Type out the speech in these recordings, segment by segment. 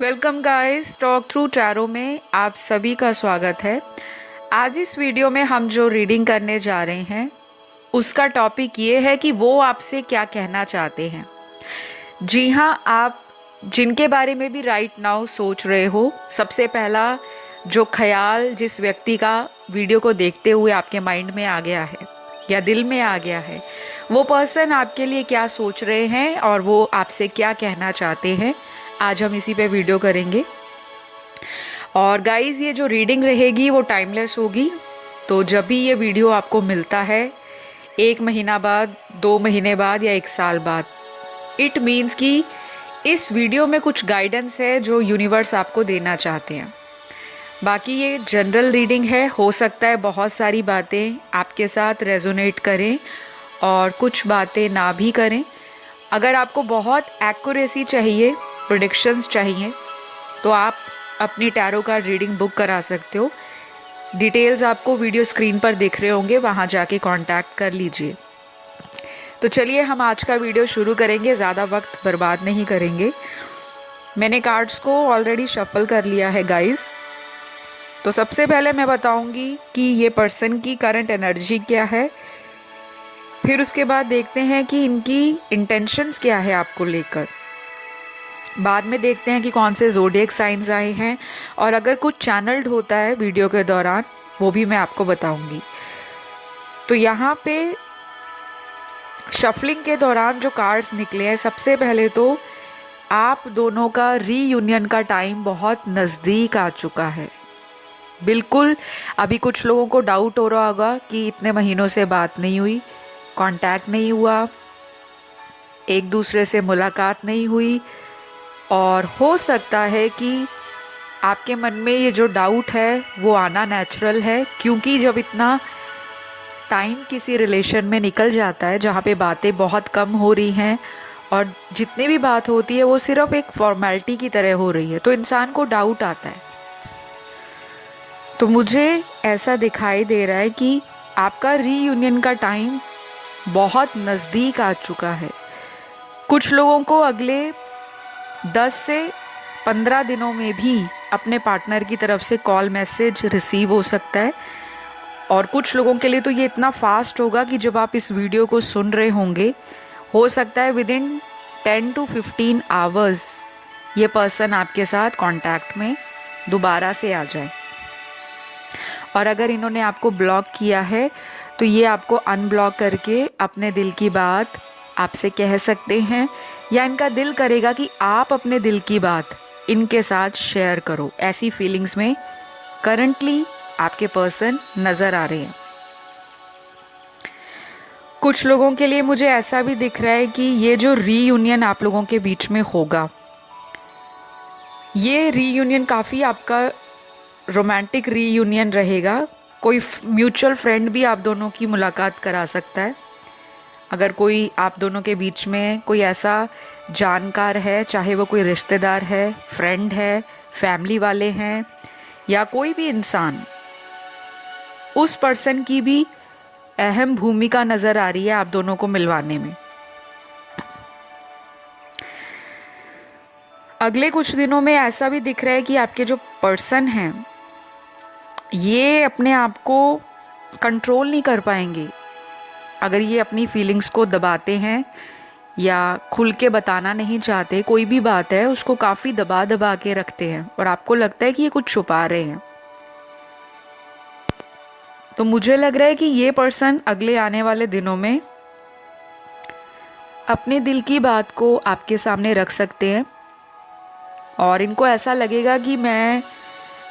Welcome guys, talk through tarot में आप सभी का स्वागत है। आज इस वीडियो में हम जो रीडिंग करने जा रहे हैं उसका टॉपिक ये है कि वो आपसे क्या कहना चाहते हैं। जी हाँ, आप जिनके बारे में भी राइट नाउ सोच रहे हो, सबसे पहला जो ख्याल जिस व्यक्ति का वीडियो को देखते हुए आपके माइंड में आ गया है या दिल में आ गया है, वो पर्सन आपके लिए क्या सोच रहे हैं और वो आपसे क्या कहना चाहते हैं, आज हम इसी पे वीडियो करेंगे। और गाइस, ये जो रीडिंग रहेगी वो टाइमलेस होगी। तो जब भी ये वीडियो आपको मिलता है, 1 महीना बाद, 2 महीने बाद या 1 साल बाद, इट मीन्स कि इस वीडियो में कुछ गाइडेंस है जो यूनिवर्स आपको देना चाहते हैं। बाकी ये जनरल रीडिंग है, हो सकता है बहुत सारी बातें आपके साथ रेजोनेट करें और कुछ बातें ना भी करें। अगर आपको बहुत एक्यूरेसी चाहिए, प्रेडिक्शंस चाहिए, तो आप अपनी टैरो कार्ड रीडिंग बुक करा सकते हो। डिटेल्स आपको वीडियो स्क्रीन पर दिख रहे होंगे, वहाँ जाके कांटेक्ट कर लीजिए। तो चलिए हम आज का वीडियो शुरू करेंगे, ज़्यादा वक्त बर्बाद नहीं करेंगे। मैंने कार्ड्स को ऑलरेडी शफल कर लिया है गाइस। तो सबसे पहले मैं बताऊंगी कि ये पर्सन की करंट एनर्जी क्या है, फिर उसके बाद देखते हैं कि इनकी इंटेंशंस क्या है आपको लेकर। बाद में देखते हैं कि कौन से ज़ोडिएक साइंस आए हैं, और अगर कुछ चैनल्ड होता है वीडियो के दौरान वो भी मैं आपको बताऊंगी। तो यहाँ पे शफलिंग के दौरान जो कार्ड्स निकले हैं, सबसे पहले तो आप दोनों का रीयूनियन का टाइम बहुत नज़दीक आ चुका है। बिल्कुल, अभी कुछ लोगों को डाउट हो रहा होगा कि इतने महीनों से बात नहीं हुई, कांटेक्ट नहीं हुआ, एक दूसरे से मुलाकात नहीं हुई, और हो सकता है कि आपके मन में ये जो डाउट है वो आना नेचुरल है, क्योंकि जब इतना टाइम किसी रिलेशन में निकल जाता है जहाँ पे बातें बहुत कम हो रही हैं और जितनी भी बात होती है वो सिर्फ एक फॉर्मेलिटी की तरह हो रही है, तो इंसान को डाउट आता है। तो मुझे ऐसा दिखाई दे रहा है कि आपका रीयूनियन का टाइम बहुत नज़दीक आ चुका है। कुछ लोगों को अगले 10 से 15 दिनों में भी अपने पार्टनर की तरफ से कॉल मैसेज रिसीव हो सकता है, और कुछ लोगों के लिए तो ये इतना फास्ट होगा कि जब आप इस वीडियो को सुन रहे होंगे, हो सकता है विदिन 10 to 15 आवर्स ये पर्सन आपके साथ कांटेक्ट में दोबारा से आ जाए। और अगर इन्होंने आपको ब्लॉक किया है तो ये आपको अनब्लॉक करके अपने दिल की बात आपसे कह सकते हैं, या इनका दिल करेगा कि आप अपने दिल की बात इनके साथ शेयर करो। ऐसी फीलिंग्स में करंटली आपके पर्सन नज़र आ रहे हैं। कुछ लोगों के लिए मुझे ऐसा भी दिख रहा है कि ये जो रीयूनियन आप लोगों के बीच में होगा, ये रीयूनियन काफ़ी आपका रोमांटिक रीयूनियन रहेगा। कोई म्यूचुअल फ्रेंड भी आप दोनों की मुलाकात करा सकता है। अगर कोई आप दोनों के बीच में कोई ऐसा जानकार है, चाहे वो कोई रिश्तेदार है, फ्रेंड है, फैमिली वाले हैं, या कोई भी इंसान, उस पर्सन की भी अहम भूमिका नज़र आ रही है आप दोनों को मिलवाने में। अगले कुछ दिनों में ऐसा भी दिख रहा है कि आपके जो पर्सन हैं ये अपने आप को कंट्रोल नहीं कर पाएंगे। अगर ये अपनी फीलिंग्स को दबाते हैं या खुल के बताना नहीं चाहते, कोई भी बात है उसको काफ़ी दबा दबा के रखते हैं और आपको लगता है कि ये कुछ छुपा रहे हैं, तो मुझे लग रहा है कि ये पर्सन अगले आने वाले दिनों में अपने दिल की बात को आपके सामने रख सकते हैं, और इनको ऐसा लगेगा कि मैं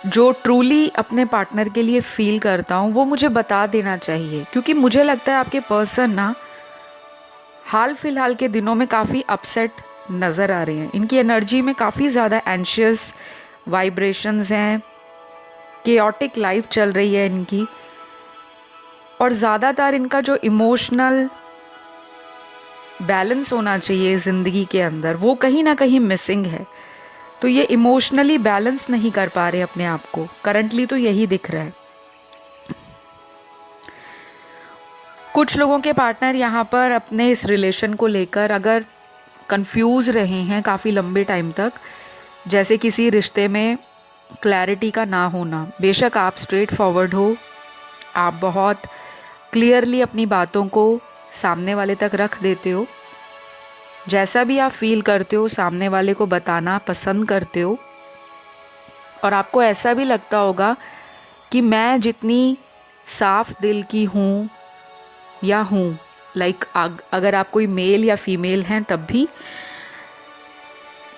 जो ट्रूली अपने पार्टनर के लिए फील करता हूँ वो मुझे बता देना चाहिए। क्योंकि मुझे लगता है आपके पर्सन ना हाल फिलहाल के दिनों में काफ़ी अपसेट नज़र आ रहे हैं। इनकी एनर्जी में काफ़ी ज़्यादा एंशियस वाइब्रेशंस हैं, केओटिक लाइफ चल रही है इनकी, और ज़्यादातर इनका जो इमोशनल बैलेंस होना चाहिए ज़िंदगी के अंदर वो कहीं ना कहीं मिसिंग है। तो ये इमोशनली बैलेंस नहीं कर पा रहे अपने आप को, करंटली तो यही दिख रहा है। कुछ लोगों के पार्टनर यहाँ पर अपने इस रिलेशन को लेकर अगर कंफ्यूज रहे हैं काफ़ी लंबे टाइम तक, जैसे किसी रिश्ते में क्लैरिटी का ना होना। बेशक आप स्ट्रेट फॉरवर्ड हो, आप बहुत क्लियरली अपनी बातों को सामने वाले तक रख देते हो, जैसा भी आप फील करते हो सामने वाले को बताना पसंद करते हो, और आपको ऐसा भी लगता होगा कि मैं जितनी साफ दिल की हूँ या हूँ, लाइक अगर आप कोई मेल या फीमेल हैं तब भी,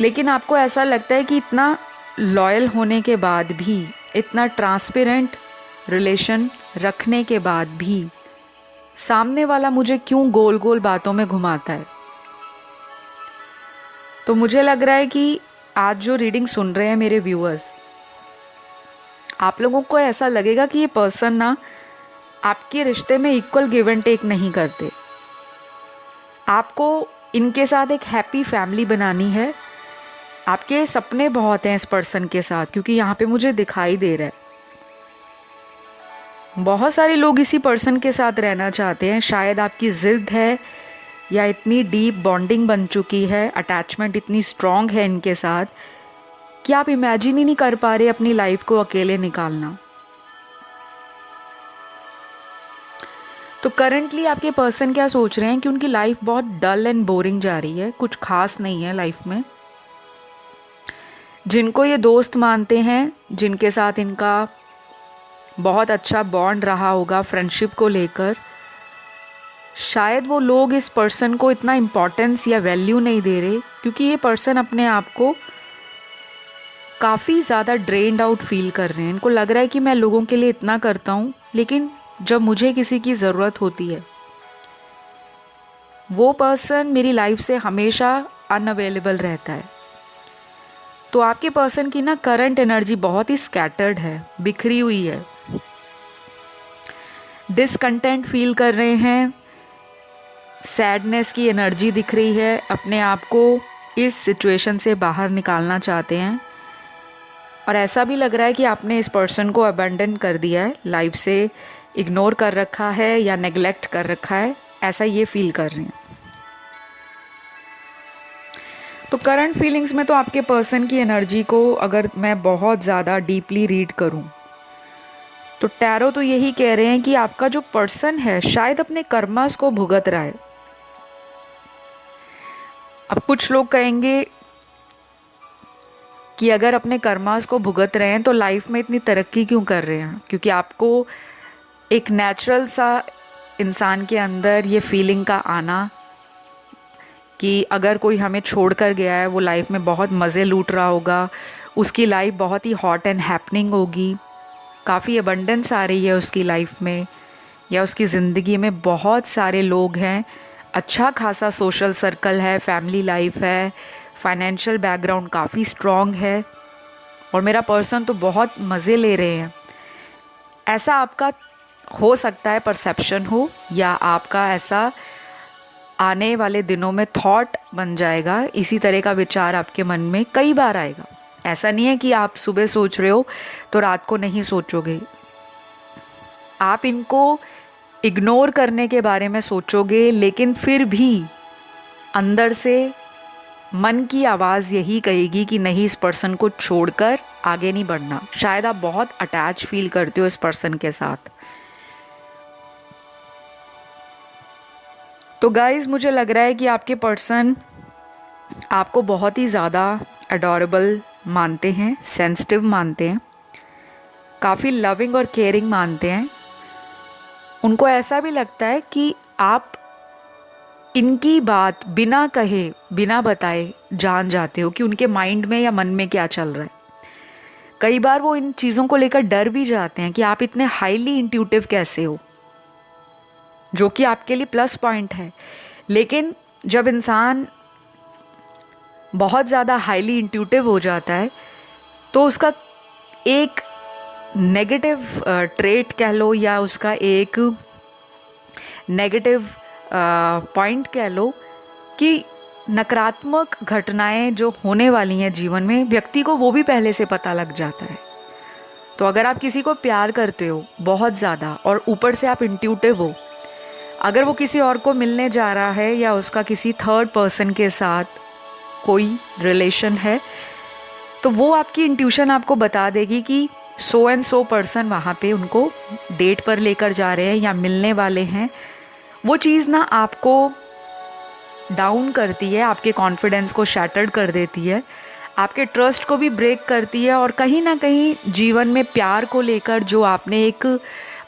लेकिन आपको ऐसा लगता है कि इतना लॉयल होने के बाद भी, इतना ट्रांसपेरेंट रिलेशन रखने के बाद भी सामने वाला मुझे क्यों गोल गोल बातों में घुमाता है। तो मुझे लग रहा है कि आज जो रीडिंग सुन रहे हैं मेरे व्यूअर्स, आप लोगों को ऐसा लगेगा कि ये पर्सन ना आपके रिश्ते में इक्वल गिव एंड टेक नहीं करते। आपको इनके साथ एक हैप्पी फैमिली बनानी है। आपके सपने बहुत हैं इस पर्सन के साथ, क्योंकि यहाँ पे मुझे दिखाई दे रहा है बहुत सारे लोग इसी पर्सन के साथ रहना चाहते हैं। शायद आपकी ज़िद है या इतनी डीप बॉन्डिंग बन चुकी है, अटैचमेंट इतनी स्ट्रॉन्ग है इनके साथ कि आप इमेजिन ही नहीं कर पा रहे अपनी लाइफ को अकेले निकालना। तो करंटली आपके पर्सन क्या सोच रहे हैं कि उनकी लाइफ बहुत डल एंड बोरिंग जा रही है, कुछ खास नहीं है लाइफ में। जिनको ये दोस्त मानते हैं, जिनके साथ इनका बहुत अच्छा बॉन्ड रहा होगा फ्रेंडशिप को लेकर, शायद वो लोग इस पर्सन को इतना इम्पोर्टेंस या वैल्यू नहीं दे रहे, क्योंकि ये पर्सन अपने आप को काफ़ी ज़्यादा ड्रेन्ड आउट फील कर रहे हैं। इनको लग रहा है कि मैं लोगों के लिए इतना करता हूँ, लेकिन जब मुझे किसी की ज़रूरत होती है वो पर्सन मेरी लाइफ से हमेशा अनअवेलेबल रहता है। तो आपके पर्सन की ना करंट एनर्जी बहुत ही स्कैटर्ड है, बिखरी हुई है, डिसकंटेंट फील कर रहे हैं, सैडनेस की एनर्जी दिख रही है, अपने आप को इस सिचुएशन से बाहर निकालना चाहते हैं। और ऐसा भी लग रहा है कि आपने इस पर्सन को अबैंडन कर दिया है, लाइफ से इग्नोर कर रखा है या नेग्लेक्ट कर रखा है, ऐसा ये फील कर रहे हैं। तो करंट फीलिंग्स में तो आपके पर्सन की एनर्जी को अगर मैं बहुत ज़्यादा डीपली रीड करूं तो टैरो तो यही कह रहे हैं कि आपका जो पर्सन है शायद अपने कर्मास को भुगत रहा है। अब कुछ लोग कहेंगे कि अगर अपने कर्मास को भुगत रहे हैं तो लाइफ में इतनी तरक्की क्यों कर रहे हैं, क्योंकि आपको एक नेचुरल सा इंसान के अंदर ये फीलिंग का आना कि अगर कोई हमें छोड़कर गया है, वो लाइफ में बहुत मज़े लूट रहा होगा, उसकी लाइफ बहुत ही हॉट एंड हैपनिंग होगी, काफ़ी अबंडेंस आ रही है उसकी लाइफ में, या उसकी ज़िंदगी में बहुत सारे लोग हैं, अच्छा खासा सोशल सर्कल है, फैमिली लाइफ है, फाइनेंशियल बैकग्राउंड काफ़ी स्ट्रॉन्ग है, और मेरा पर्सन तो बहुत मज़े ले रहे हैं। ऐसा आपका हो सकता है परसेप्शन हो, या आपका ऐसा आने वाले दिनों में थॉट बन जाएगा, इसी तरह का विचार आपके मन में कई बार आएगा। ऐसा नहीं है कि आप सुबह सोच रहे हो तो रात को नहीं सोचोगे, आप इनको इग्नोर करने के बारे में सोचोगे, लेकिन फिर भी अंदर से मन की आवाज़ यही कहेगी कि नहीं, इस पर्सन को छोड़कर आगे नहीं बढ़ना। शायद आप बहुत अटैच फील करते हो इस पर्सन के साथ। तो गाइज़, मुझे लग रहा है कि आपके पर्सन आपको बहुत ही ज़्यादा अडोरेबल मानते हैं, सेंसिटिव मानते हैं, काफ़ी लविंग और केयरिंग मानते हैं। उनको ऐसा भी लगता है कि आप इनकी बात बिना कहे, बिना बताए जान जाते हो कि उनके माइंड में या मन में क्या चल रहा है। कई बार वो इन चीज़ों को लेकर डर भी जाते हैं कि आप इतने हाईली इंट्यूटिव कैसे हो, जो कि आपके लिए प्लस पॉइंट है। लेकिन जब इंसान बहुत ज़्यादा हाईली इंट्यूटिव हो जाता है तो उसका एक नेगेटिव ट्रेट कह लो, या उसका एक नेगेटिव पॉइंट कह लो, कि नकारात्मक घटनाएं जो होने वाली हैं जीवन में, व्यक्ति को वो भी पहले से पता लग जाता है। तो अगर आप किसी को प्यार करते हो बहुत ज़्यादा और ऊपर से आप इंट्यूटिव हो, अगर वो किसी और को मिलने जा रहा है या उसका किसी थर्ड पर्सन के साथ कोई रिलेशन है, तो वो आपकी इंट्यूशन आपको बता देगी कि सो एंड सो पर्सन वहाँ पे उनको डेट पर लेकर जा रहे हैं या मिलने वाले हैं। वो चीज़ ना आपको डाउन करती है, आपके कॉन्फिडेंस को शैटर्ड कर देती है, आपके ट्रस्ट को भी ब्रेक करती है, और कहीं ना कहीं जीवन में प्यार को लेकर जो आपने एक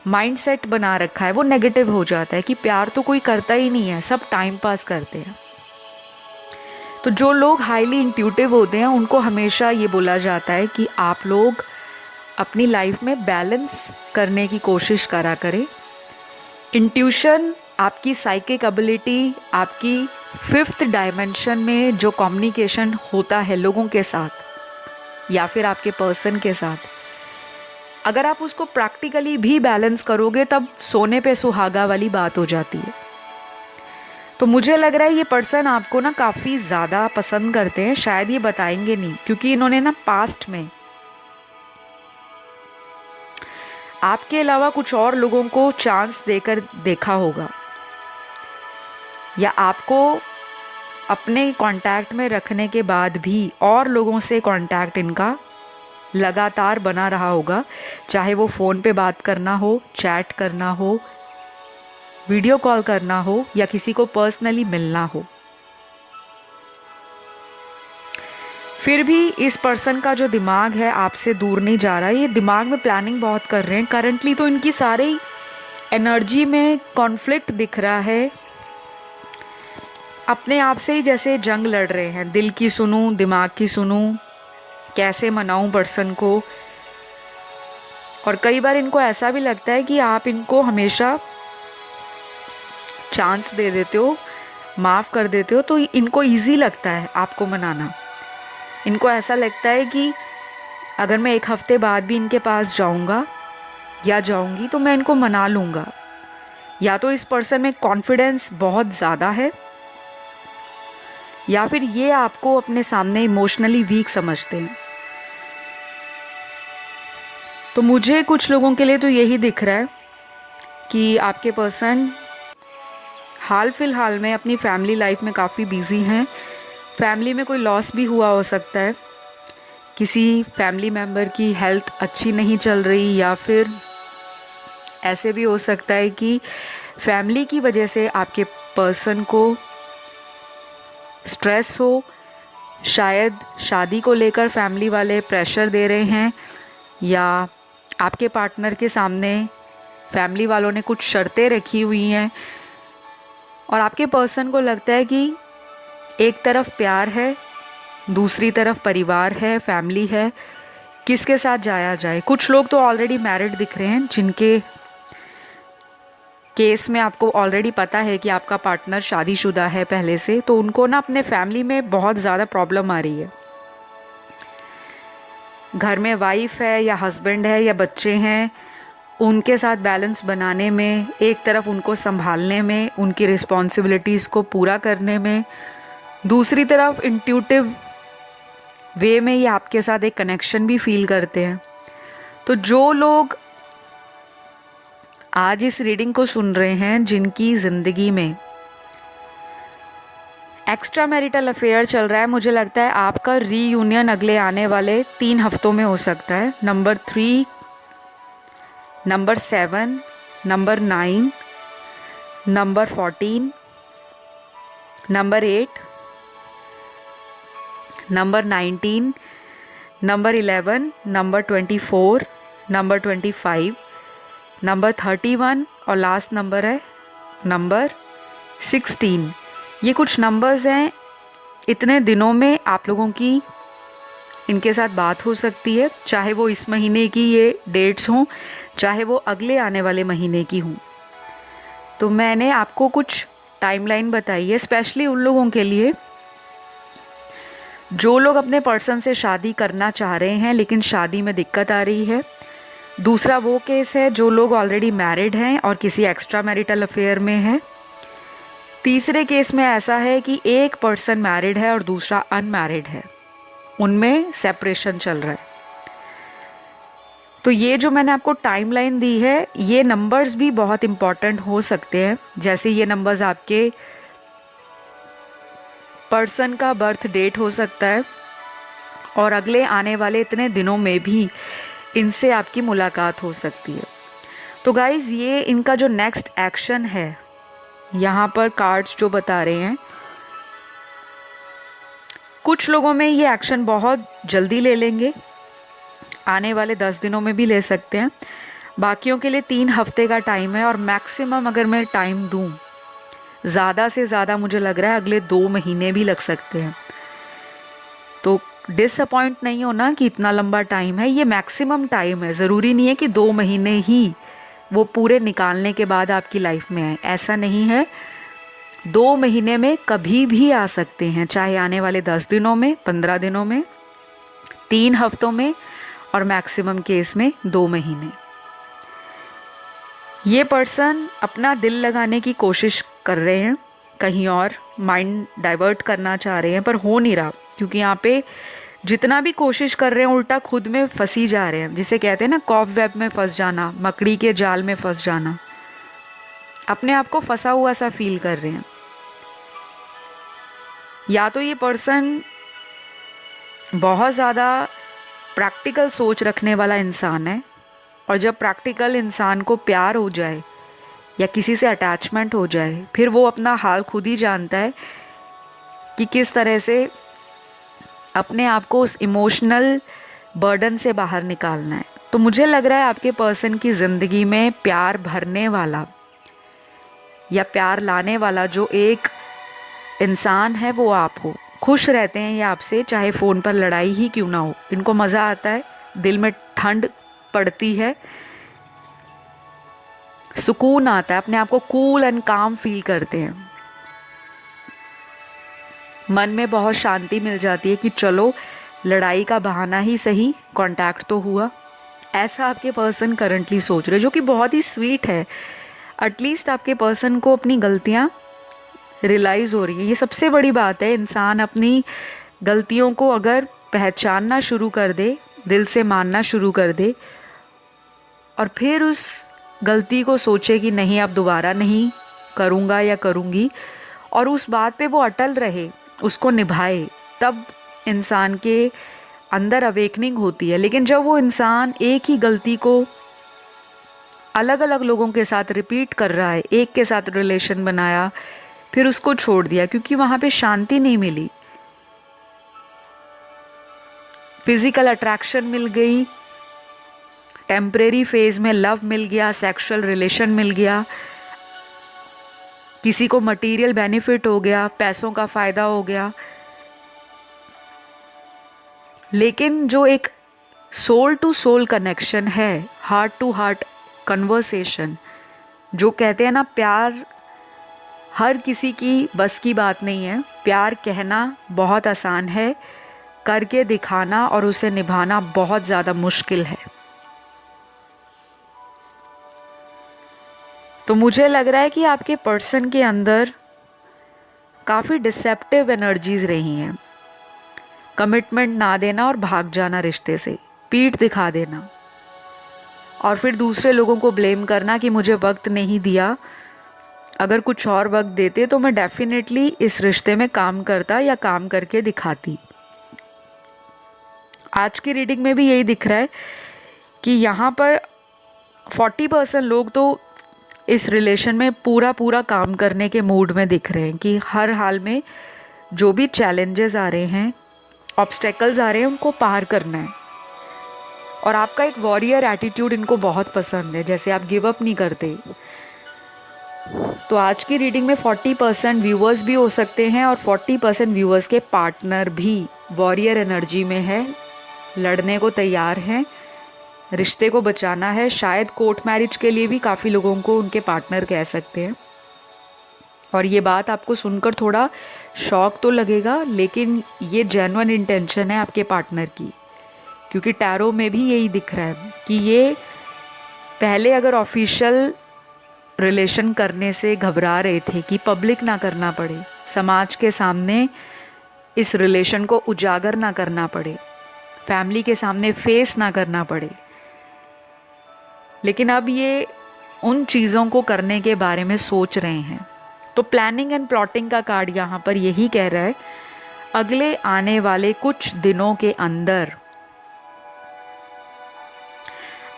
माइंडसेट बना रखा है वो नेगेटिव हो जाता है कि प्यार तो कोई करता ही नहीं है, सब टाइम पास करते हैं। तो जो लोग हाईली इंट्यूटिव होते हैं उनको हमेशा ये बोला जाता है कि आप लोग अपनी लाइफ में बैलेंस करने की कोशिश करा करें। इंट्यूशन आपकी साइकिक एबिलिटी, आपकी 5th डायमेंशन में जो कम्युनिकेशन होता है लोगों के साथ या फिर आपके पर्सन के साथ, अगर आप उसको प्रैक्टिकली भी बैलेंस करोगे तब सोने पे सुहागा वाली बात हो जाती है। तो मुझे लग रहा है ये पर्सन आपको ना काफ़ी ज़्यादा पसंद करते हैं, शायद ये बताएंगे नहीं क्योंकि इन्होंने ना पास्ट में आपके अलावा कुछ और लोगों को चांस देकर देखा होगा, या आपको अपने कांटेक्ट में रखने के बाद भी और लोगों से कांटेक्ट इनका लगातार बना रहा होगा, चाहे वो फ़ोन पे बात करना हो, चैट करना हो, वीडियो कॉल करना हो या किसी को पर्सनली मिलना हो। फिर भी इस पर्सन का जो दिमाग है आपसे दूर नहीं जा रहा है, ये दिमाग में प्लानिंग बहुत कर रहे हैं। करंटली तो इनकी सारी एनर्जी में कॉन्फ्लिक्ट दिख रहा है, अपने आप से ही जैसे जंग लड़ रहे हैं, दिल की सुनूं, दिमाग की सुनूं, कैसे मनाऊं पर्सन को। और कई बार इनको ऐसा भी लगता है कि आप इनको हमेशा चांस दे देते हो, माफ़ कर देते हो, तो इनको इजी लगता है आपको मनाना। इनको ऐसा लगता है कि अगर मैं 1 हफ्ते बाद भी इनके पास जाऊंगा या जाऊंगी तो मैं इनको मना लूँगा। या तो इस पर्सन में कॉन्फिडेंस बहुत ज़्यादा है या फिर ये आपको अपने सामने इमोशनली वीक समझते हैं। तो मुझे कुछ लोगों के लिए तो यही दिख रहा है कि आपके पर्सन हाल फिलहाल में अपनी फैमिली लाइफ में काफ़ी बिजी हैं। फैमिली में कोई लॉस भी हुआ हो सकता है, किसी फैमिली मेम्बर की हेल्थ अच्छी नहीं चल रही, या फिर ऐसे भी हो सकता है कि फैमिली की वजह से आपके पर्सन को स्ट्रेस हो, शायद शादी को लेकर फैमिली वाले प्रेशर दे रहे हैं, या आपके पार्टनर के सामने फैमिली वालों ने कुछ शर्तें रखी हुई हैं और आपके पर्सन को लगता है कि एक तरफ प्यार है, दूसरी तरफ परिवार है, फैमिली है, किसके साथ जाया जाए। कुछ लोग तो ऑलरेडी मैरिड दिख रहे हैं जिनके केस में आपको ऑलरेडी पता है कि आपका पार्टनर शादीशुदा है पहले से, तो उनको ना अपने फैमिली में बहुत ज़्यादा प्रॉब्लम आ रही है। घर में वाइफ है या हस्बैंड है या बच्चे हैं, उनके साथ बैलेंस बनाने में, एक तरफ उनको संभालने में, उनकी रिस्पॉन्सिबिलिटीज़ को पूरा करने में, दूसरी तरफ इंट्यूटिव वे में ये आपके साथ एक कनेक्शन भी फील करते हैं। तो जो लोग आज इस रीडिंग को सुन रहे हैं, जिनकी ज़िंदगी में एक्स्ट्रा मैरिटल अफेयर चल रहा है, मुझे लगता है आपका रीयूनियन अगले आने वाले 3 हफ्तों में हो सकता है। Number 3, number 7, number 9, number 14, number 8, number 19, number 11, number 24, number 25, number 31 और लास्ट नंबर है नंबर 16। ये कुछ नंबर्स हैं, इतने दिनों में आप लोगों की इनके साथ बात हो सकती है, चाहे वो इस महीने की ये डेट्स हों, चाहे वो अगले आने वाले महीने की हों। तो मैंने आपको कुछ टाइमलाइन बताई है स्पेशली उन लोगों के लिए जो लोग अपने पर्सन से शादी करना चाह रहे हैं लेकिन शादी में दिक्कत आ रही है। दूसरा वो केस है जो लोग ऑलरेडी मैरिड हैं और किसी एक्स्ट्रा मैरिटल अफेयर में है। तीसरे केस में ऐसा है कि एक पर्सन मैरिड है और दूसरा अनमैरिड है, उनमें सेपरेशन चल रहा है। तो ये जो मैंने आपको टाइमलाइन दी है, ये नंबर्स भी बहुत इम्पॉर्टेंट हो सकते हैं। जैसे ये नंबर्स आपके पर्सन का बर्थ डेट हो सकता है और अगले आने वाले इतने दिनों में भी इनसे आपकी मुलाकात हो सकती है। तो गाइज़, ये इनका जो नेक्स्ट एक्शन है, यहाँ पर कार्ड्स जो बता रहे हैं, कुछ लोगों में ये एक्शन बहुत जल्दी ले लेंगे, आने वाले 10 दिनों में भी ले सकते हैं। बाकियों के लिए 3 हफ्ते का टाइम है, और मैक्सिमम अगर मैं टाइम दूँ, ज़्यादा से ज़्यादा मुझे लग रहा है अगले 2 महीने भी लग सकते हैं। तो डिसअपॉइंट नहीं होना कि इतना लंबा टाइम है, ये मैक्सिमम टाइम है। ज़रूरी नहीं है कि 2 महीने ही वो पूरे निकालने के बाद आपकी लाइफ में आए, ऐसा नहीं है। 2 महीने में कभी भी आ सकते हैं, चाहे आने वाले 10 दिनों में, 15 दिनों में, 3 हफ्तों में, और मैक्सिमम केस में 2 महीने। ये पर्सन अपना दिल लगाने की कोशिश कर रहे हैं, कहीं और माइंड डाइवर्ट करना चाह रहे हैं, पर हो नहीं रहा, क्योंकि यहाँ पे जितना भी कोशिश कर रहे हैं उल्टा खुद में फंसी जा रहे हैं। जिसे कहते हैं ना, कॉब वेब में फंस जाना, मकड़ी के जाल में फंस जाना। अपने आप को फंसा हुआ सा फील कर रहे हैं। या तो ये पर्सन बहुत ज़्यादा प्रैक्टिकल सोच रखने वाला इंसान है, और जब प्रैक्टिकल इंसान को प्यार हो जाए या किसी से अटैचमेंट हो जाए, फिर वो अपना हाल खुद ही जानता है कि किस तरह से अपने आप को उस इमोशनल बर्डन से बाहर निकालना है। तो मुझे लग रहा है आपके पर्सन की ज़िंदगी में प्यार भरने वाला या प्यार लाने वाला जो एक इंसान है, वो आप हो। खुश रहते हैं ये आपसे, चाहे फ़ोन पर लड़ाई ही क्यों ना हो। इनको मज़ा आता है, दिल में ठंड पड़ती है, सुकून आता है, अपने आप को कूल एंड काम फील करते हैं, मन में बहुत शांति मिल जाती है कि चलो लड़ाई का बहाना ही सही, कांटेक्ट तो हुआ। ऐसा आपके पर्सन करंटली सोच रहे, जो कि बहुत ही स्वीट है। एटलीस्ट आपके पर्सन को अपनी गलतियाँ रियलाइज़ हो रही है, ये सबसे बड़ी बात है। इंसान अपनी गलतियों को अगर पहचानना शुरू कर दे, दिल से मानना शुरू कर दे, और फिर उस गलती को सोचे कि नहीं अब दोबारा नहीं करूँगा या करूँगी, और उस बात पे वो अटल रहे, उसको निभाए, तब इंसान के अंदर अवेकनिंग होती है। लेकिन जब वो इंसान एक ही गलती को अलग अलग लोगों के साथ रिपीट कर रहा है, एक के साथ रिलेशन बनाया, फिर उसको छोड़ दिया क्योंकि वहाँ पे शांति नहीं मिली, फिजिकल अट्रैक्शन मिल गई, टेम्परेरी फेज में लव मिल गया, सेक्सुअल रिलेशन मिल गया, किसी को मटेरियल बेनिफिट हो गया, पैसों का फ़ायदा हो गया, लेकिन जो एक सोल टू सोल कनेक्शन है, हार्ट टू हार्ट कन्वर्सेशन, जो कहते हैं ना, प्यार हर किसी की बस की बात नहीं है। प्यार कहना बहुत आसान है, करके दिखाना और उसे निभाना बहुत ज़्यादा मुश्किल है। तो मुझे लग रहा है कि आपके पर्सन के अंदर काफ़ी डिसेप्टिव एनर्जीज रही हैं। कमिटमेंट ना देना और भाग जाना रिश्ते से, पीठ दिखा देना, और फिर दूसरे लोगों को ब्लेम करना कि मुझे वक्त नहीं दिया, अगर कुछ और वक्त देते तो मैं डेफिनेटली इस रिश्ते में काम करता या काम करके दिखाती। आज की रीडिंग में भी यही दिख रहा है कि यहाँ पर 40% लोग तो इस रिलेशन में पूरा पूरा काम करने के मूड में दिख रहे हैं, कि हर हाल में जो भी चैलेंजेस आ रहे हैं, ऑब्स्टेकल्स आ रहे हैं, उनको पार करना है। और आपका एक वॉरियर एटीट्यूड इनको बहुत पसंद है, जैसे आप गिव अप नहीं करते। तो आज की रीडिंग में 40% व्यूअर्स भी हो सकते हैं, और 40% व्यूअर्स के पार्टनर भी वॉरियर एनर्जी में है, लड़ने को तैयार हैं, रिश्ते को बचाना है। शायद कोर्ट मैरिज के लिए भी काफ़ी लोगों को उनके पार्टनर कह सकते हैं। और ये बात आपको सुनकर थोड़ा शॉक तो लगेगा, लेकिन ये जेन्युइन इंटेंशन है आपके पार्टनर की, क्योंकि टैरो में भी यही दिख रहा है कि ये पहले अगर ऑफिशियल रिलेशन करने से घबरा रहे थे कि पब्लिक ना करना पड़े, समाज के सामने इस रिलेशन को उजागर ना करना पड़े, फैमिली के सामने फेस ना करना पड़े, लेकिन अब ये उन चीज़ों को करने के बारे में सोच रहे हैं। तो प्लानिंग एंड प्लॉटिंग का कार्ड यहाँ पर यही कह रहा है, अगले आने वाले कुछ दिनों के अंदर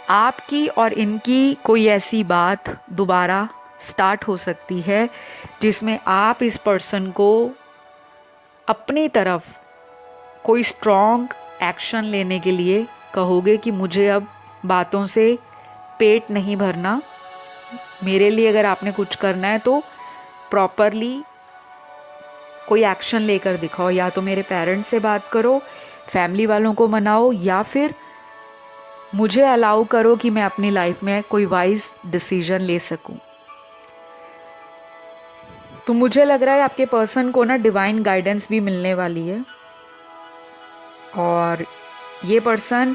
आपकी और इनकी कोई ऐसी बात दोबारा स्टार्ट हो सकती है जिसमें आप इस पर्सन को अपनी तरफ कोई स्ट्रॉन्ग एक्शन लेने के लिए कहोगे कि मुझे अब बातों से पेट नहीं भरना, मेरे लिए अगर आपने कुछ करना है तो प्रॉपरली कोई एक्शन लेकर दिखाओ। या तो मेरे पेरेंट्स से बात करो, फैमिली वालों को मनाओ, या फिर मुझे अलाउ करो कि मैं अपनी लाइफ में कोई वाइज डिसीजन ले सकूं। तो मुझे लग रहा है आपके पर्सन को ना डिवाइन गाइडेंस भी मिलने वाली है। और ये पर्सन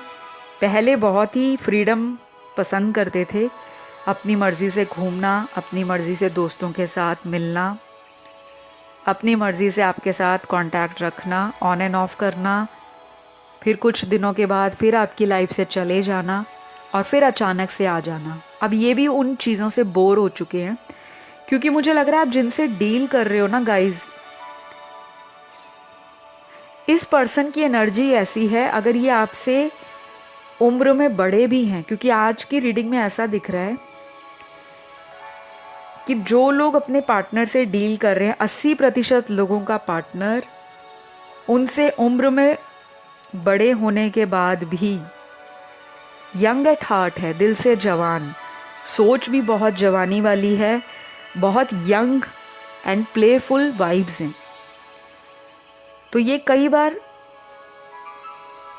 पहले बहुत ही फ्रीडम पसंद करते थे, अपनी मर्ज़ी से घूमना, अपनी मर्ज़ी से दोस्तों के साथ मिलना, अपनी मर्ज़ी से आपके साथ कांटेक्ट रखना, ऑन एंड ऑफ करना, फिर कुछ दिनों के बाद फिर आपकी लाइफ से चले जाना और फिर अचानक से आ जाना। अब ये भी उन चीज़ों से बोर हो चुके हैं, क्योंकि मुझे लग रहा है आप जिनसे डील कर रहे हो ना गाइज, इस पर्सन की एनर्जी ऐसी है, अगर ये आपसे उम्र में बड़े भी हैं, क्योंकि आज की रीडिंग में ऐसा दिख रहा है कि जो लोग अपने पार्टनर से डील कर रहे हैं, 80% लोगों का पार्टनर उनसे उम्र में बड़े होने के बाद भी यंग एट हार्ट है, दिल से जवान, सोच भी बहुत जवानी वाली है, बहुत यंग एंड प्लेफुल वाइब्स हैं। तो ये कई बार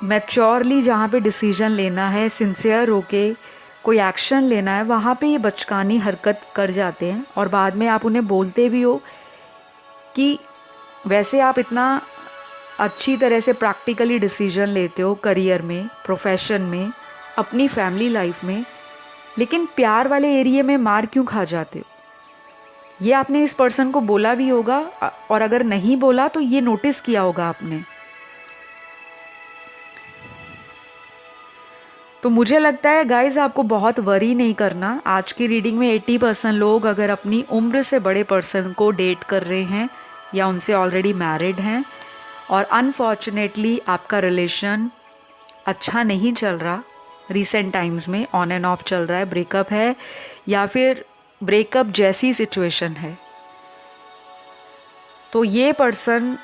मैच्योरली जहाँ पे डिसीजन लेना है, सिंसियर होके कोई एक्शन लेना है, वहाँ पे ये बचकानी हरकत कर जाते हैं। और बाद में आप उन्हें बोलते भी हो कि वैसे आप इतना अच्छी तरह से प्रैक्टिकली डिसीजन लेते हो करियर में, प्रोफेशन में, अपनी फैमिली लाइफ में, लेकिन प्यार वाले एरिया में मार क्यों खा जाते हो? ये आपने इस पर्सन को बोला भी होगा, और अगर नहीं बोला तो ये नोटिस किया होगा आपने। तो मुझे लगता है गाइज आपको बहुत वरी नहीं करना। आज की रीडिंग में 80% लोग अगर अपनी उम्र से बड़े पर्सन को डेट कर रहे हैं या उनसे ऑलरेडी मैरिड हैं, और अनफॉर्चुनेटली आपका रिलेशन अच्छा नहीं चल रहा, रिसेंट टाइम्स में ऑन एंड ऑफ चल रहा है, ब्रेकअप है या फिर ब्रेकअप जैसी सिचुएशन है, तो ये पर्सन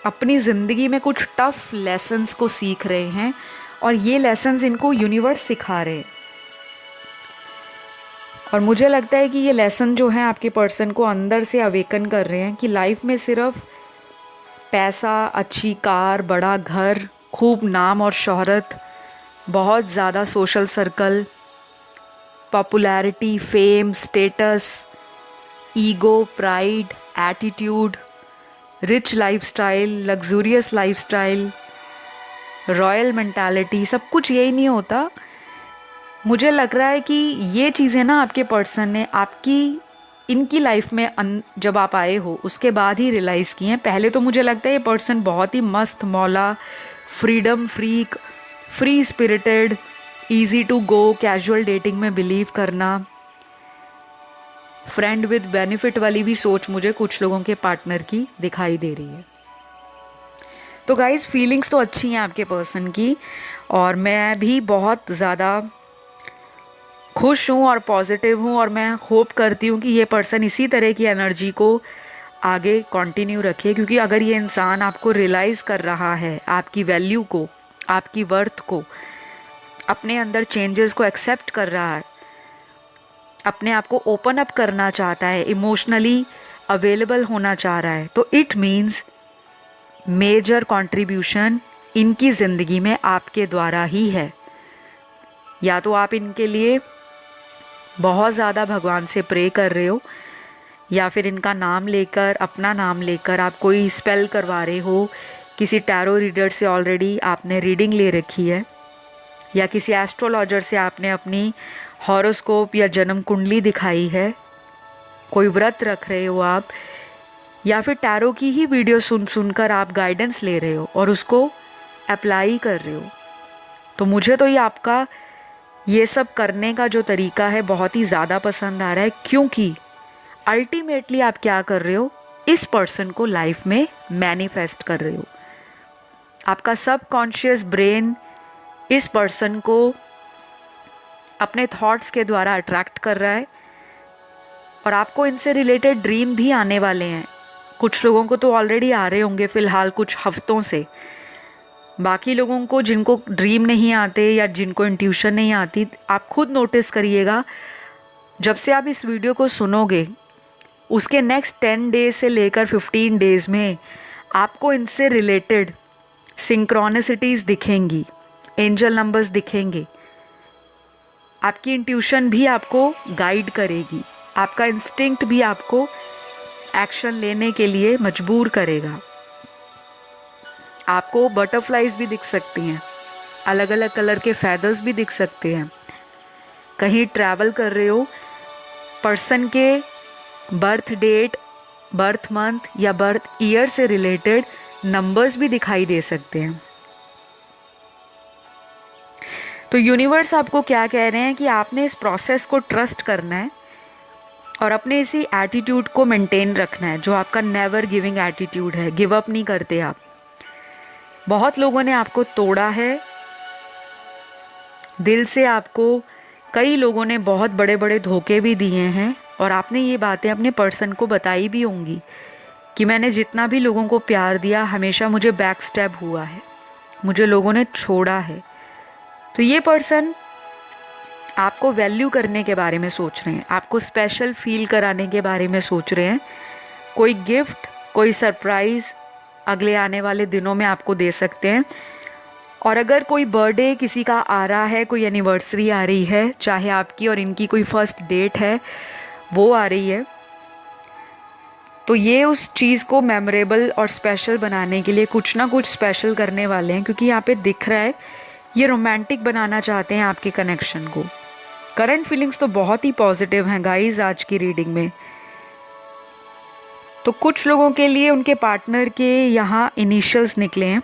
अपनी ज़िंदगी में कुछ टफ लेसन्स को सीख रहे हैं और ये लेसन्स इनको यूनिवर्स सिखा रहे हैं। और मुझे लगता है कि ये लेसन जो है आपके पर्सन को अंदर से अवेकन कर रहे हैं कि लाइफ में सिर्फ पैसा, अच्छी कार, बड़ा घर, खूब नाम और शोहरत, बहुत ज़्यादा social circle, popularity, fame, status, ego, pride, attitude, rich lifestyle, luxurious lifestyle, royal mentality, सब कुछ यही नहीं होता। मुझे लग रहा है कि ये चीज़ें ना आपके पर्सन ने आपकी इनकी लाइफ में जब आप आए हो उसके बाद ही रियलाइज़ किए हैं। पहले तो मुझे लगता है ये पर्सन बहुत ही मस्त मौला, freedom freak, free spirited, easy to go, casual dating में बिलीव करना, फ्रेंड विद बेनिफिट वाली भी सोच मुझे कुछ लोगों के पार्टनर की दिखाई दे रही है। तो गाइस फीलिंग्स तो अच्छी हैं आपके पर्सन की, और मैं भी बहुत ज़्यादा खुश हूँ और पॉजिटिव हूँ, और मैं होप करती हूँ कि ये पर्सन इसी तरह की एनर्जी को आगे कंटिन्यू रखे, क्योंकि अगर ये इंसान आपको रियलाइज़ कर रहा है, आपकी वैल्यू को, आपकी वर्थ को, अपने अंदर चेंजेस को एक्सेप्ट कर रहा है, अपने आप को ओपन अप करना चाहता है, इमोशनली अवेलेबल होना चाह रहा है, तो इट मीन्स मेजर कंट्रीब्यूशन इनकी ज़िंदगी में आपके द्वारा ही है। या तो आप इनके लिए बहुत ज़्यादा भगवान से प्रे कर रहे हो, या फिर इनका नाम लेकर, अपना नाम लेकर आप कोई स्पेल करवा रहे हो, किसी टैरो रीडर से ऑलरेडी आपने रीडिंग ले रखी है, या किसी एस्ट्रोलॉजर से आपने अपनी हॉरोस्कोप या जन्म कुंडली दिखाई है, कोई व्रत रख रहे हो आप, या फिर टैरो की ही वीडियो सुनकर आप गाइडेंस ले रहे हो और उसको अप्लाई कर रहे हो। तो मुझे तो ये आपका ये सब करने का जो तरीका है बहुत ही ज़्यादा पसंद आ रहा है, क्योंकि अल्टीमेटली आप क्या कर रहे हो, इस पर्सन को लाइफ में मैनिफेस्ट कर रहे हो। आपका सबकॉन्शियस ब्रेन इस पर्सन को अपने थॉट्स के द्वारा अट्रैक्ट कर रहा है और आपको इनसे रिलेटेड ड्रीम भी आने वाले हैं। कुछ लोगों को तो ऑलरेडी आ रहे होंगे फ़िलहाल कुछ हफ्तों से। बाकी लोगों को जिनको ड्रीम नहीं आते या जिनको इंट्यूशन नहीं आती, आप खुद नोटिस करिएगा, जब से आप इस वीडियो को सुनोगे उसके नेक्स्ट 10 डेज से लेकर 15 डेज़ में आपको इनसे रिलेटेड सिंक्रोनिसिटीज़ दिखेंगी, एंजल नंबर्स दिखेंगे। आपकी इंट्यूशन भी आपको गाइड करेगी, आपका इंस्टिंक्ट भी आपको एक्शन लेने के लिए मजबूर करेगा। आपको बटरफ्लाइज भी दिख सकती हैं, अलग अलग कलर के फैदर्स भी दिख सकते हैं। कहीं ट्रैवल कर रहे हो, पर्सन के बर्थ डेट, बर्थ मंथ या बर्थ ईयर से रिलेटेड नंबर्स भी दिखाई दे सकते हैं। तो यूनिवर्स आपको क्या कह रहे हैं कि आपने इस प्रोसेस को ट्रस्ट करना है और अपने इसी एटीट्यूड को मेंटेन रखना है, जो आपका नेवर गिविंग एटीट्यूड है। गिव अप नहीं करते आप। बहुत लोगों ने आपको तोड़ा है दिल से, आपको कई लोगों ने बहुत बड़े बड़े धोखे भी दिए हैं और आपने ये बातें अपने पर्सन को बताई भी होंगी कि मैंने जितना भी लोगों को प्यार दिया हमेशा मुझे बैक स्टैब हुआ है, मुझे लोगों ने छोड़ा है। तो ये पर्सन आपको वैल्यू करने के बारे में सोच रहे हैं, आपको स्पेशल फील कराने के बारे में सोच रहे हैं। कोई गिफ्ट, कोई सरप्राइज़ अगले आने वाले दिनों में आपको दे सकते हैं। और अगर कोई बर्थडे किसी का आ रहा है, कोई एनिवर्सरी आ रही है, चाहे आपकी और इनकी कोई फर्स्ट डेट है वो आ रही है, तो ये उस चीज़ को मेमोरेबल और स्पेशल बनाने के लिए कुछ ना कुछ स्पेशल करने वाले हैं। क्योंकि यहाँ पे दिख रहा है ये रोमांटिक बनाना चाहते हैं आपके कनेक्शन को। करंट फीलिंग्स तो बहुत ही पॉजिटिव हैं गाइस आज की रीडिंग में। तो कुछ लोगों के लिए उनके पार्टनर के यहाँ इनिशियल्स निकले हैं।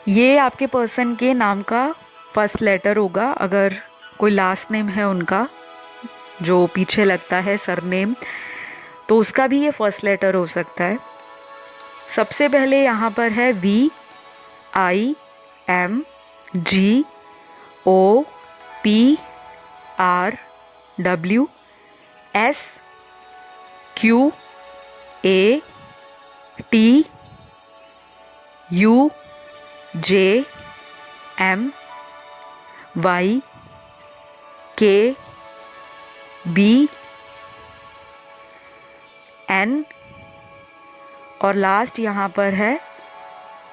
ये आपके पर्सन के नाम का फर्स्ट लेटर होगा। अगर कोई लास्ट नेम है उनका जो पीछे लगता है सरनेम, तो उसका भी ये फर्स्ट लेटर हो सकता है। सबसे पहले यहाँ पर है VIMGOPRWSQATUJMYKBN और लास्ट यहाँ पर है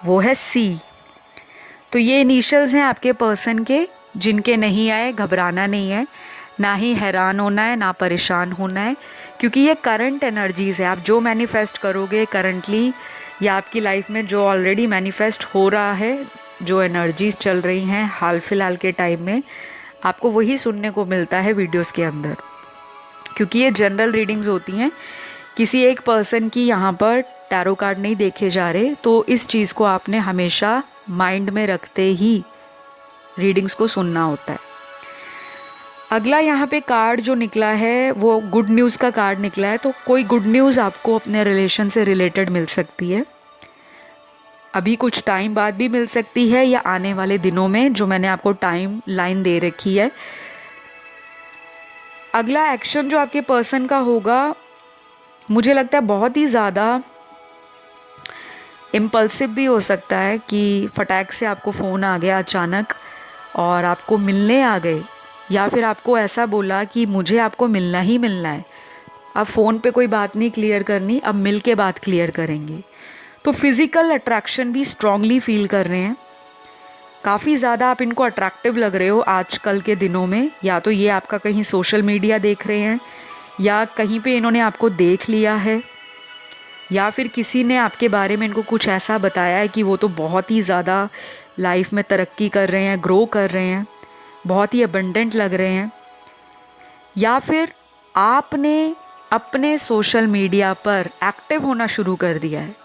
वो है C। तो ये इनिशियल्स हैं आपके पर्सन के। जिनके नहीं आए घबराना नहीं है, ना ही हैरान होना है, ना परेशान होना है, क्योंकि ये करंट एनर्जीज़ है। आप जो मैनिफेस्ट करोगे करंटली या आपकी लाइफ में जो ऑलरेडी मैनिफेस्ट हो रहा है, जो एनर्जीज़ चल रही हैं हाल फिलहाल के टाइम में, आपको वही सुनने को मिलता है वीडियोस के अंदर। क्योंकि ये जनरल रीडिंग्स होती हैं, किसी एक पर्सन की यहाँ पर टैरो कार्ड नहीं देखे जा रहे। तो इस चीज़ को आपने हमेशा माइंड में रखते ही रीडिंग्स को सुनना होता है। अगला यहाँ पे कार्ड जो निकला है वो गुड न्यूज़ का कार्ड निकला है। तो कोई गुड न्यूज़ आपको अपने रिलेशन से रिलेटेड मिल सकती है, अभी कुछ टाइम बाद भी मिल सकती है या आने वाले दिनों में, जो मैंने आपको टाइम लाइन दे रखी है। अगला एक्शन जो आपके पर्सन का होगा, मुझे लगता है बहुत ही ज़्यादा इम्पल्सिव भी हो सकता है कि फटाक से आपको फ़ोन आ गया अचानक और आपको मिलने आ गए, या फिर आपको ऐसा बोला कि मुझे आपको मिलना ही मिलना है, अब फ़ोन पे कोई बात नहीं क्लियर करनी, अब मिल के बात क्लियर करेंगे। तो फिज़िकल अट्रैक्शन भी स्ट्रांगली फील कर रहे हैं। काफ़ी ज़्यादा आप इनको अट्रैक्टिव लग रहे हो आजकल के दिनों में। या तो ये आपका कहीं सोशल मीडिया देख रहे हैं, या कहीं पे इन्होंने आपको देख लिया है, या फिर किसी ने आपके बारे में इनको कुछ ऐसा बताया है कि वो तो बहुत ही ज़्यादा लाइफ में तरक्की कर रहे हैं, ग्रो कर रहे हैं, बहुत ही अबंडेंट लग रहे हैं। या फिर आपने अपने सोशल मीडिया पर एक्टिव होना शुरू कर दिया है।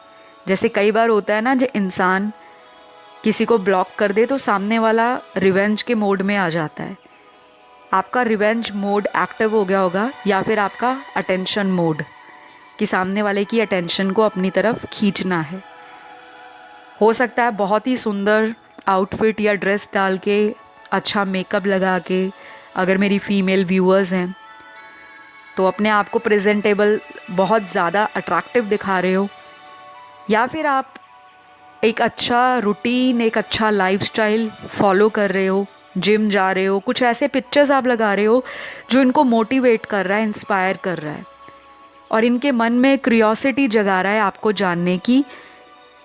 जैसे कई बार होता है ना, जो इंसान किसी को ब्लॉक कर दे तो सामने वाला रिवेंज के मोड में आ जाता है। आपका रिवेंज मोड एक्टिव हो गया होगा, या फिर आपका अटेंशन मोड। कि सामने वाले की अटेंशन को अपनी तरफ खींचना है। हो सकता है बहुत ही सुंदर आउटफिट या ड्रेस डाल के, अच्छा मेकअप लगा के, अगर मेरी फीमेल व्यूअर्स हैं तो अपने आप को प्रेजेंटेबल बहुत ज़्यादा अट्रैक्टिव दिखा रहे हो, या फिर आप एक अच्छा रूटीन, एक अच्छा लाइफस्टाइल फॉलो कर रहे हो, जिम जा रहे हो, कुछ ऐसे पिक्चर्स आप लगा रहे हो जो इनको मोटिवेट कर रहा है, इंस्पायर कर रहा है और इनके मन में क्यूरियोसिटी जगा रहा है आपको जानने की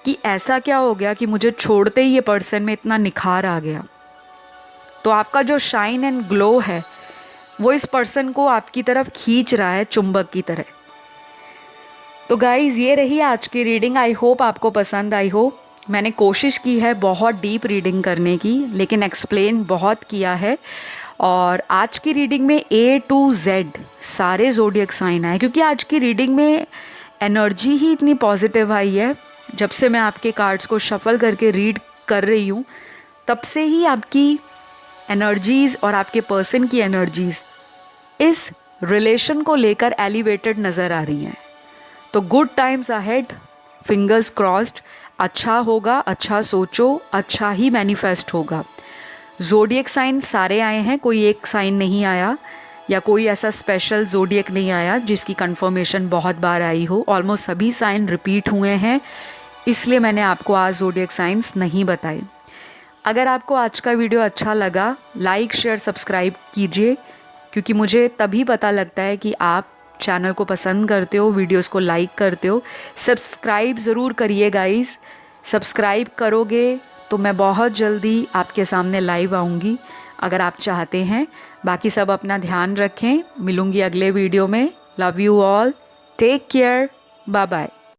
कि ऐसा क्या हो गया कि मुझे छोड़ते ही ये पर्सन में इतना निखार आ गया। तो आपका जो शाइन एंड ग्लो है वो इस पर्सन को आपकी तरफ खींच रहा है चुंबक की तरह। तो गाइज़, ये रही आज की रीडिंग। आई होप आपको पसंद आई हो। मैंने कोशिश की है बहुत डीप रीडिंग करने की, लेकिन एक्सप्लेन बहुत किया है। और आज की रीडिंग में A to Z सारे ज़ोडिएक साइन आए, क्योंकि आज की रीडिंग में एनर्जी ही इतनी पॉजिटिव आई है। जब से मैं आपके कार्ड्स को शफल करके रीड कर रही हूँ, तब से ही आपकी एनर्जीज़ और आपके पर्सन की एनर्जीज़ इस रिलेशन को लेकर एलिवेटेड नज़र आ रही हैं। तो good times ahead, fingers crossed. अच्छा होगा, अच्छा सोचो, अच्छा ही मैनिफेस्ट होगा। ज़ोडिएक साइन सारे आए हैं, कोई एक साइन नहीं आया या कोई ऐसा स्पेशल ज़ोडिएक नहीं आया जिसकी कंफर्मेशन बहुत बार आई हो। ऑलमोस्ट सभी साइन रिपीट हुए हैं, इसलिए मैंने आपको आज ज़ोडिएक साइंस नहीं बताए। अगर आपको आज का वीडियो अच्छा लगा, लाइक शेयर सब्सक्राइब कीजिए, क्योंकि मुझे तभी पता लगता है कि आप चैनल को पसंद करते हो, वीडियोस को लाइक करते हो। सब्सक्राइब ज़रूर करिए गाइस। सब्सक्राइब करोगे तो मैं बहुत जल्दी आपके सामने लाइव आऊँगी, अगर आप चाहते हैं। बाकी सब अपना ध्यान रखें। मिलूँगी अगले वीडियो में। Love you all, take care, bye bye.